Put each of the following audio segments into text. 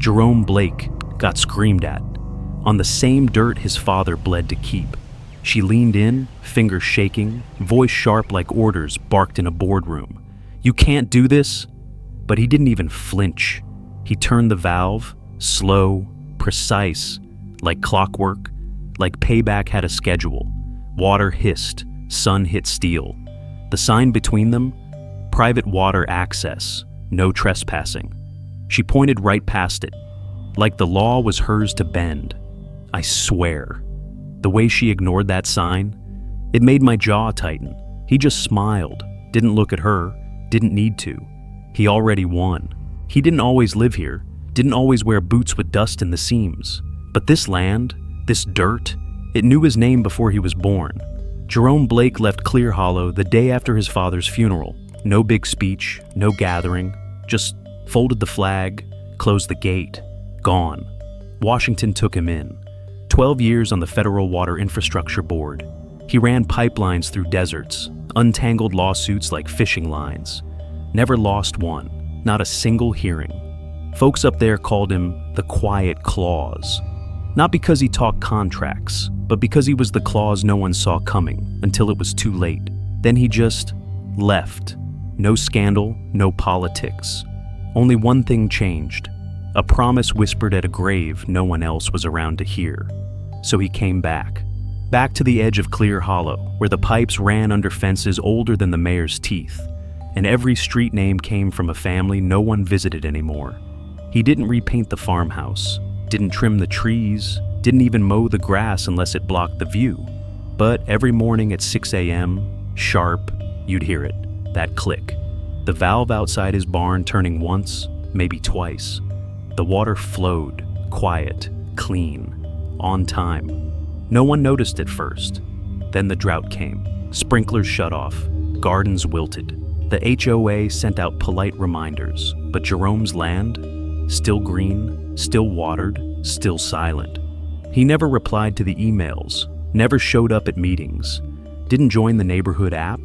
Jerome Blake got screamed at, on the same dirt his father bled to keep. She leaned in, fingers shaking, voice sharp like orders barked in a boardroom. "You can't do this!" But he didn't even flinch. He turned the valve, slow, precise, like clockwork, like Payback had a schedule. Water hissed, sun hit steel. The sign between them? Private water access, no trespassing. She pointed right past it, like the law was hers to bend. I swear. The way she ignored that sign, it made my jaw tighten. He just smiled, didn't look at her, didn't need to. He already won. He didn't always live here, didn't always wear boots with dust in the seams. But this land, this dirt, it knew his name before he was born. Jerome Blake left Clear Hollow the day after his father's funeral. No big speech, no gathering, just folded the flag, closed the gate, gone. Washington took him in. 12 years on the Federal Water Infrastructure Board. He ran pipelines through deserts, untangled lawsuits like fishing lines. Never lost one, not a single hearing. Folks up there called him the Quiet Clause. Not because he talked contracts, but because he was the clause no one saw coming until it was too late. Then he just left. No scandal, no politics. Only one thing changed. A promise whispered at a grave no one else was around to hear. So he came back to the edge of Clear Hollow, where the pipes ran under fences older than the mayor's teeth, and every street name came from a family no one visited anymore. He didn't repaint the farmhouse, didn't trim the trees, didn't even mow the grass unless it blocked the view. But every morning at 6 a.m., sharp, you'd hear it, that click. The valve outside his barn turning once, maybe twice. The water flowed, quiet, clean, on time. No one noticed at first. Then the drought came. Sprinklers shut off. Gardens wilted. The HOA sent out polite reminders, but Jerome's land? Still green, still watered, still silent. He never replied to the emails, never showed up at meetings, didn't join the neighborhood app.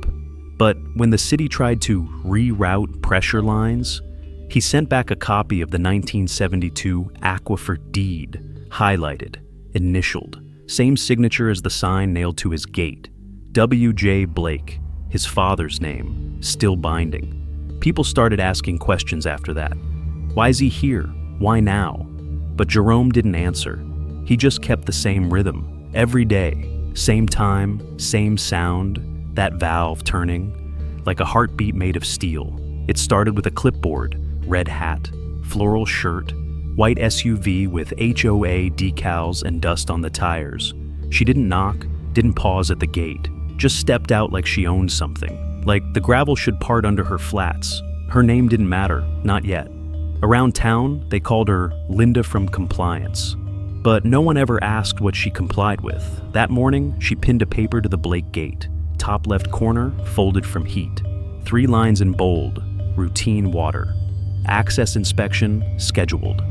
But when the city tried to reroute pressure lines, he sent back a copy of the 1972 aquifer deed, highlighted, initialed, same signature as the sign nailed to his gate. W.J. Blake, his father's name, still binding. People started asking questions after that. Why is he here? Why now? But Jerome didn't answer. He just kept the same rhythm, every day, same time, same sound, that valve turning, like a heartbeat made of steel. It started with a clipboard, red hat, floral shirt, white SUV with HOA decals and dust on the tires. She didn't knock, didn't pause at the gate, just stepped out like she owned something, like the gravel should part under her flats. Her name didn't matter, not yet. Around town, they called her Linda from Compliance. But no one ever asked what she complied with. That morning, she pinned a paper to the Blake gate, top left corner, folded from heat. 3 lines in bold, routine water. Access inspection, scheduled.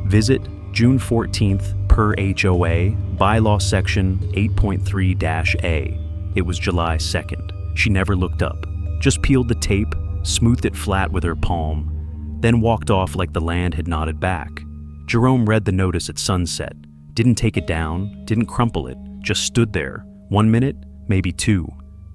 Visit June 14th per HOA, bylaw section 8.3-A. It was July 2nd. She never looked up, just peeled the tape, smoothed it flat with her palm, then walked off like the land had nodded back. Jerome read the notice at sunset, didn't take it down, didn't crumple it, just stood there. 1 minute, maybe 2,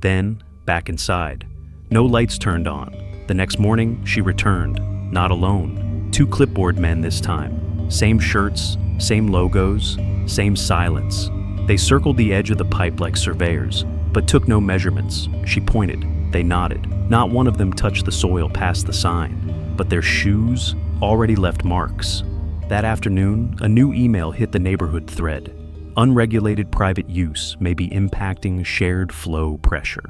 then back inside. No lights turned on. The next morning, she returned, not alone. 2 clipboard men this time. Same shirts, same logos, same silence. They circled the edge of the pipe like surveyors, but took no measurements. She pointed. They nodded. Not one of them touched the soil past the sign, but their shoes already left marks. That afternoon, a new email hit the neighborhood thread. Unregulated private use may be impacting shared flow pressure.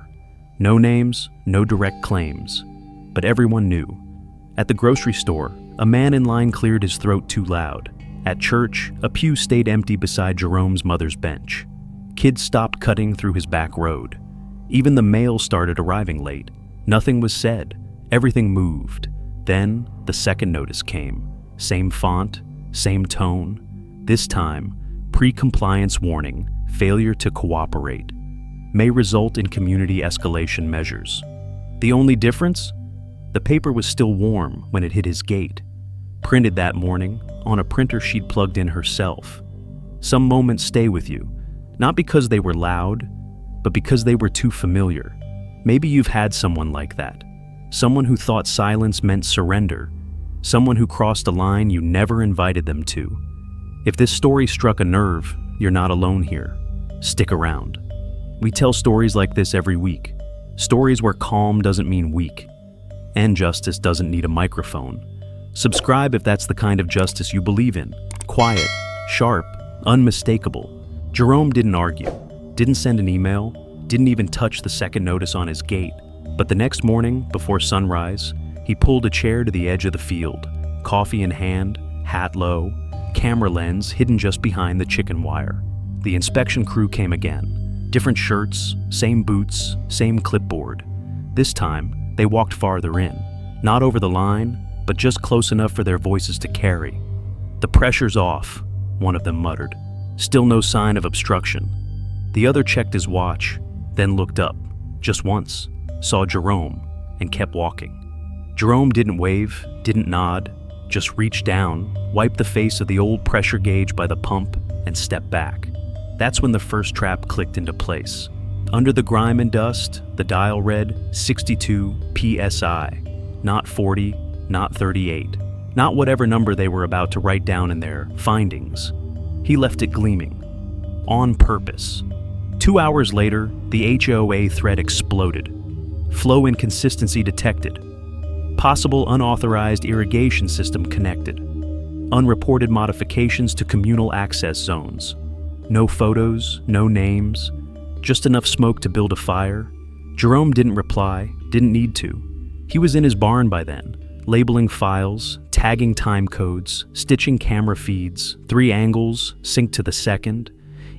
No names, no direct claims, but everyone knew. At the grocery store, a man in line cleared his throat too loud. At church, a pew stayed empty beside Jerome's mother's bench. Kids stopped cutting through his back road. Even the mail started arriving late. Nothing was said. Everything moved. Then, the second notice came. Same font, same tone. This time, pre-compliance warning, failure to cooperate. May result in community escalation measures. The only difference? The paper was still warm when it hit his gate. printed that morning on a printer she'd plugged in herself. Some moments stay with you, not because they were loud, but because they were too familiar. Maybe you've had someone like that. Someone who thought silence meant surrender. Someone who crossed a line you never invited them to. If this story struck a nerve, you're not alone here. Stick around. We tell stories like this every week. Stories where calm doesn't mean weak. And justice doesn't need a microphone. Subscribe if that's the kind of justice you believe in. Quiet, sharp, unmistakable. Jerome didn't argue, didn't send an email, didn't even touch the second notice on his gate. But the next morning, before sunrise, he pulled a chair to the edge of the field, coffee in hand, hat low, camera lens hidden just behind the chicken wire. The inspection crew came again. Different shirts, same boots, same clipboard. This time, they walked farther in, not over the line, but just close enough for their voices to carry. "The pressure's off," one of them muttered. Still no sign of obstruction. The other checked his watch, then looked up, just once, saw Jerome, and kept walking. Jerome didn't wave, didn't nod, just reached down, wiped the face of the old pressure gauge by the pump, and stepped back. That's when the first trap clicked into place. Under the grime and dust, the dial read 62 PSI, not 40, not 38, not whatever number they were about to write down in their findings. He left it gleaming. On purpose. 2 hours later, the HOA thread exploded. Flow inconsistency detected. Possible unauthorized irrigation system connected. Unreported modifications to communal access zones. No photos, no names, just enough smoke to build a fire. Jerome didn't reply, didn't need to. He was in his barn by then, labeling files, tagging time codes, stitching camera feeds, 3 angles, synced to the second,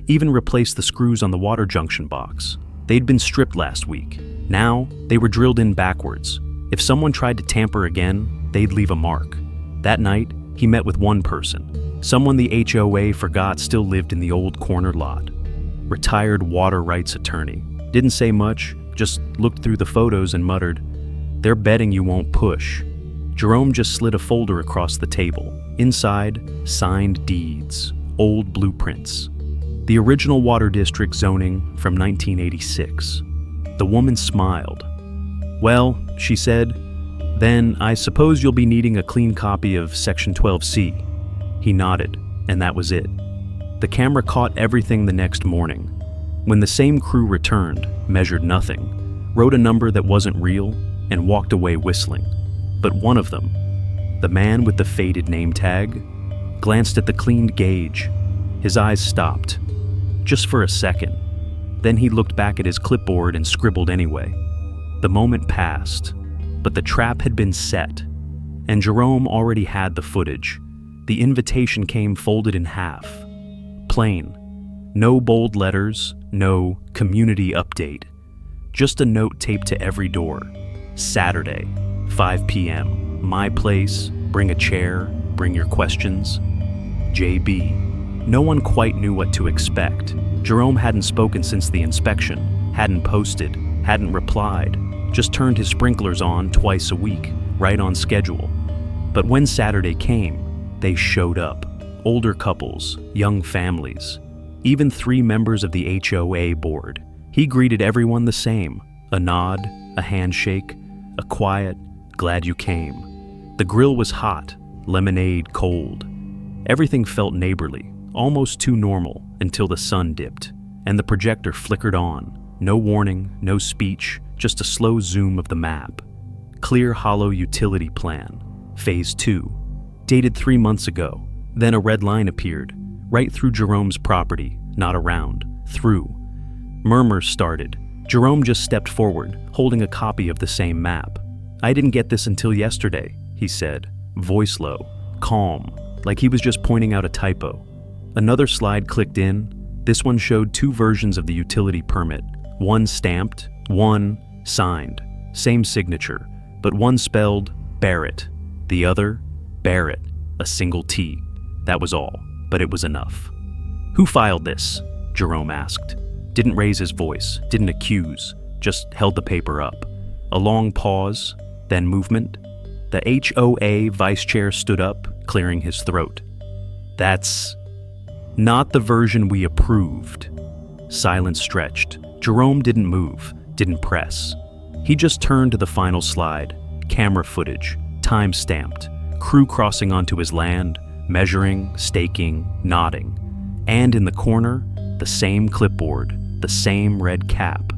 even replaced the screws on the water junction box. They'd been stripped last week. Now, they were drilled in backwards. If someone tried to tamper again, they'd leave a mark. That night, he met with one person, someone the HOA forgot still lived in the old corner lot. Retired water rights attorney. Didn't say much, just looked through the photos and muttered, "They're betting you won't push." Jerome just slid a folder across the table. Inside, signed deeds, old blueprints. The original water district zoning from 1986. The woman smiled. "Well," she said, "then I suppose you'll be needing a clean copy of Section 12C. He nodded, and that was it. The camera caught everything the next morning. When the same crew returned, measured nothing, wrote a number that wasn't real, and walked away whistling. But one of them, the man with the faded name tag, glanced at the cleaned gauge. His eyes stopped. Just for a second. Then he looked back at his clipboard and scribbled anyway. The moment passed, but the trap had been set, and Jerome already had the footage. The invitation came folded in half. Plain. No bold letters, no community update. Just a note taped to every door. Saturday, 5 p.m. My place, bring a chair, bring your questions. JB. No one quite knew what to expect. Jerome hadn't spoken since the inspection, hadn't posted, hadn't replied, just turned his sprinklers on twice a week, right on schedule. But when Saturday came, they showed up. Older couples, young families, even 3 members of the HOA board. He greeted everyone the same, a nod, a handshake, a quiet, "Glad you came." The grill was hot, lemonade cold. Everything felt neighborly, almost too normal until the sun dipped, and the projector flickered on. No warning, no speech, just a slow zoom of the map. Clear hollow utility plan, phase 2, dated 3 months ago. Then a red line appeared, right through Jerome's property, not around, through. Murmurs started. Jerome just stepped forward, holding a copy of the same map. "I didn't get this until yesterday," he said, voice low, calm, like he was just pointing out a typo. Another slide clicked in. This one showed 2 versions of the utility permit, one stamped, one signed, same signature, but one spelled Barrett, the other Barrett, a single T. That was all, but it was enough. "Who filed this?" Jerome asked. Didn't raise his voice, didn't accuse, just held the paper up. A long pause, then movement. The HOA vice chair stood up, clearing his throat. "That's not the version we approved." Silence stretched. Jerome didn't move, didn't press. He just turned to the final slide. Camera footage, time-stamped, crew crossing onto his land, measuring, staking, nodding. And in the corner, the same clipboard, the same red cap.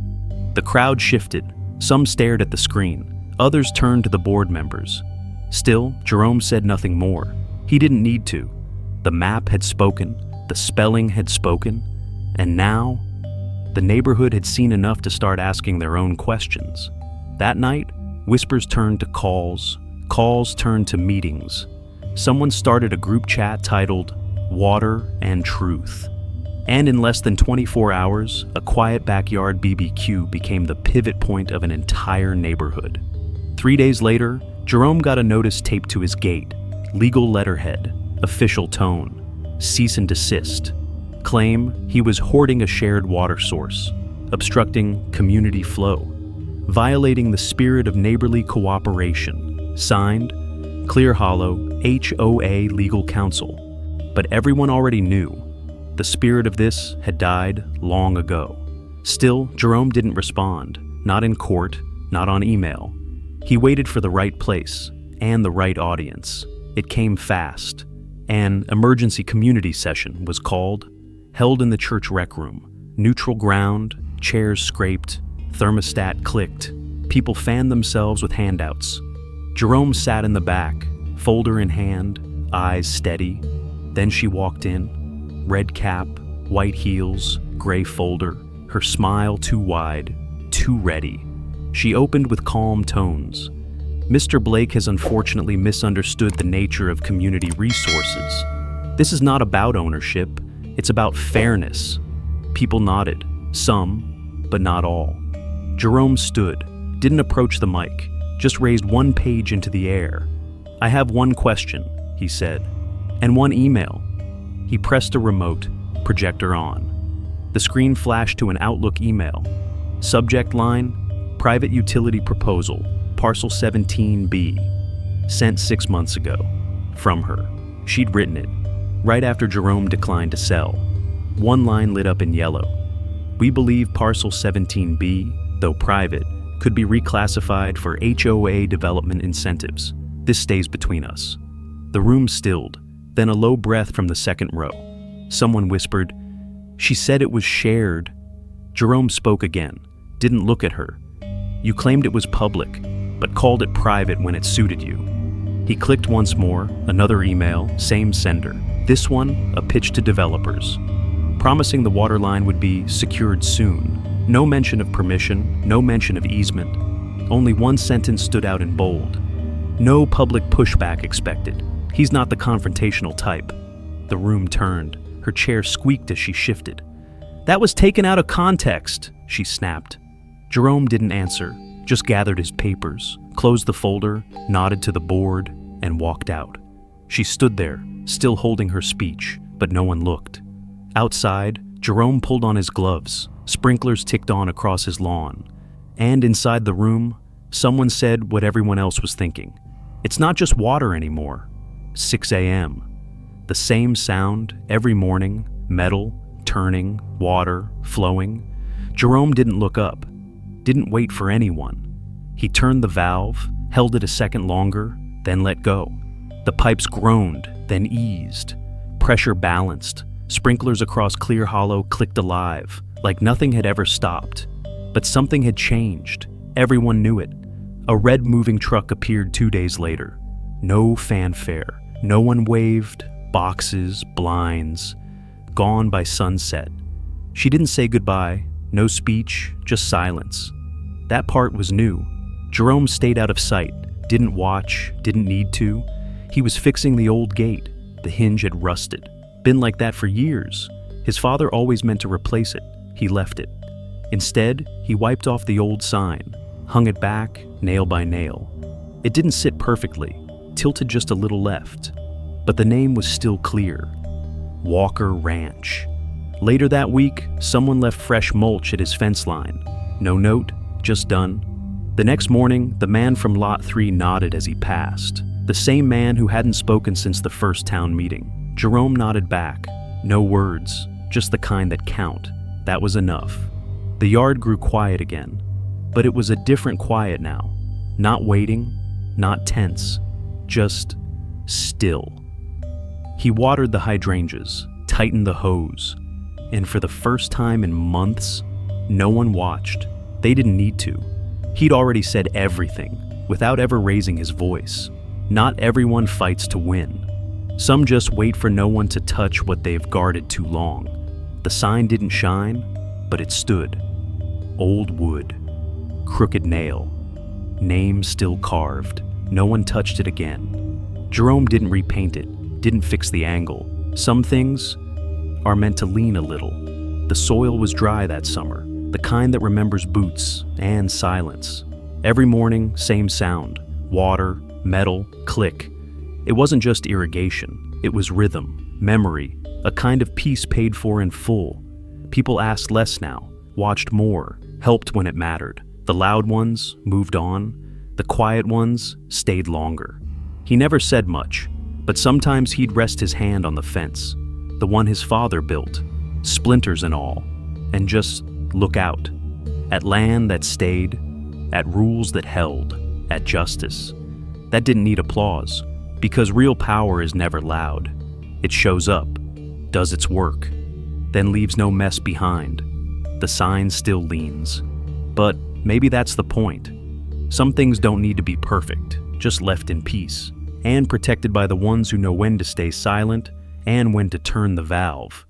The crowd shifted. Some stared at the screen. Others turned to the board members. Still, Jerome said nothing more. He didn't need to. The map had spoken, the spelling had spoken, and now, the neighborhood had seen enough to start asking their own questions. That night, whispers turned to calls, calls turned to meetings. Someone started a group chat titled Water and Truth. And in less than 24 hours, a quiet backyard BBQ became the pivot point of an entire neighborhood. 3 days later, Jerome got a notice taped to his gate. Legal letterhead, official tone, cease and desist. Claim he was hoarding a shared water source, obstructing community flow, violating the spirit of neighborly cooperation. Signed, Clear Hollow, HOA Legal Counsel. But everyone already knew. The spirit of this had died long ago. Still, Jerome didn't respond, not in court, not on email. He waited for the right place and the right audience. It came fast. An emergency community session was called, held in the church rec room. Neutral ground, chairs scraped, thermostat clicked. People fanned themselves with handouts. Jerome sat in the back, folder in hand, eyes steady. Then she walked in. Red cap, white heels, gray folder, her smile too wide, too ready. She opened with calm tones. "Mr. Blake has unfortunately misunderstood the nature of community resources. This is not about ownership, it's about fairness." People nodded, some, but not all. Jerome stood, didn't approach the mic, just raised one page into the air. "I have one question," he said, "and one email." He pressed a remote, projector on. The screen flashed to an Outlook email. Subject line, Private Utility Proposal, Parcel 17B. Sent 6 months ago. From her. She'd written it, right after Jerome declined to sell. One line lit up in yellow. "We believe Parcel 17B, though private, could be reclassified for HOA development incentives. This stays between us." The room stilled. Then a low breath from the second row. Someone whispered, "She said it was shared." Jerome spoke again, didn't look at her. "You claimed it was public, but called it private when it suited you." He clicked once more, another email, same sender. This one, a pitch to developers, promising the water line would be secured soon. No mention of permission, no mention of easement. Only one sentence stood out in bold. "No public pushback expected. He's not the confrontational type." The room turned. Her chair squeaked as she shifted. "That was taken out of context," she snapped. Jerome didn't answer, just gathered his papers, closed the folder, nodded to the board, and walked out. She stood there, still holding her speech, but no one looked. Outside, Jerome pulled on his gloves. Sprinklers ticked on across his lawn. And inside the room, someone said what everyone else was thinking. "It's not just water anymore." 6 a.m. The same sound every morning, metal, turning, water, flowing. Jerome didn't look up, didn't wait for anyone. He turned the valve, held it a second longer, then let go. The pipes groaned, then eased. Pressure balanced. Sprinklers across Clear Hollow clicked alive, like nothing had ever stopped. But something had changed. Everyone knew it. A red moving truck appeared 2 days later. No fanfare. No one waved. Boxes, blinds. Gone by sunset. She didn't say goodbye. No speech, just silence. That part was new. Jerome stayed out of sight. Didn't watch, didn't need to. He was fixing the old gate. The hinge had rusted. Been like that for years. His father always meant to replace it. He left it. Instead, he wiped off the old sign, hung it back, nail by nail. It didn't sit perfectly, tilted just a little left. But the name was still clear. Walker Ranch. Later that week, someone left fresh mulch at his fence line. No note, just done. The next morning, the man from Lot 3 nodded as he passed. The same man who hadn't spoken since the first town meeting. Jerome nodded back. No words, just the kind that count. That was enough. The yard grew quiet again, but it was a different quiet now. Not waiting, not tense, just still. He watered the hydrangeas, tightened the hose, and for the first time in months, no one watched. They didn't need to. He'd already said everything, without ever raising his voice. Not everyone fights to win. Some just wait for no one to touch what they've guarded too long. The sign didn't shine, but it stood. Old wood, crooked nail, name still carved. No one touched it again. Jerome didn't repaint it, didn't fix the angle. Some things are meant to lean a little. The soil was dry that summer, the kind that remembers boots and silence. Every morning, same sound, water, metal, click. It wasn't just irrigation, it was rhythm, memory, a kind of peace paid for in full. People asked less now, watched more, helped when it mattered. The loud ones moved on, the quiet ones stayed longer. He never said much, but sometimes he'd rest his hand on the fence, the one his father built, splinters and all, and just look out, at land that stayed, at rules that held, at justice. That didn't need applause, because real power is never loud. It shows up, does its work, then leaves no mess behind. The sign still leans. But maybe that's the point. Some things don't need to be perfect, just left in peace, and protected by the ones who know when to stay silent and when to turn the valve.